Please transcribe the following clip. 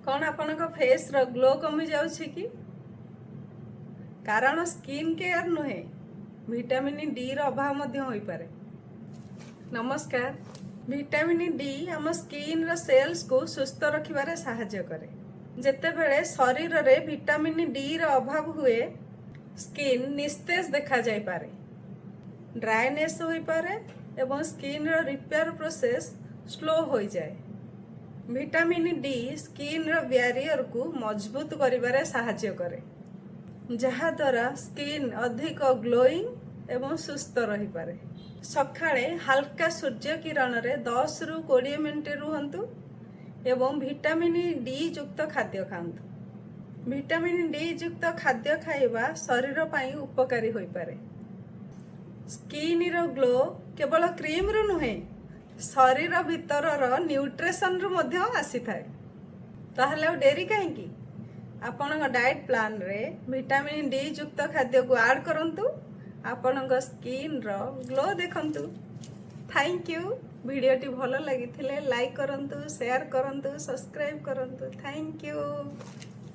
कौन आपनका फेस रो ग्लो कमी जाउछि कि कारण स्किन केयर नुहे विटामिन डी रो अभाव मध्य होई पारे। नमस्कार। विटामिन डी आम स्किन रो सेल्स को सुस्थ रखिबारे सहायता करे। जेतेबेले शरीर रे विटामिन डी रो अभाव हुए स्किन निस्तेज देखा जाय पारे, ड्राइनेस होई पारे एवं स्किन रो रिपेयर प्रोसेस स्लो होई जाए। विटामिन डी स्किन रो बैरियर को मजबूत करिबारे सहायता करे, जहा द्वारा स्किन अधिक ग्लोइंग एवं सुस्थ रही पारे। सकाळे हल्का सूर्य किरण रे 10 रु 20 मिनिट रुहंतु एवं विटामिन डी युक्त खाद्य खांतु। विटामिन डी युक्त खाद्य खाइबा शरीर पई उपकारी होई पारे। स्किन रो ग्लो केवल क्रीम रु नुहे शरीर भीतर न्यूट्रिशन रु मध्य आसी थाए। ताहले डेरी कहीं आपण डाइट प्लान रे विटामिन डी युक्त खाद्य को ऐड करंतु, आपण स्किन रो ग्लो देखंतु। Thank you. वीडियोटी भलो लगी लाइक करंतु, शेयर करंतु, सब्सक्राइब करंतु। Thank you.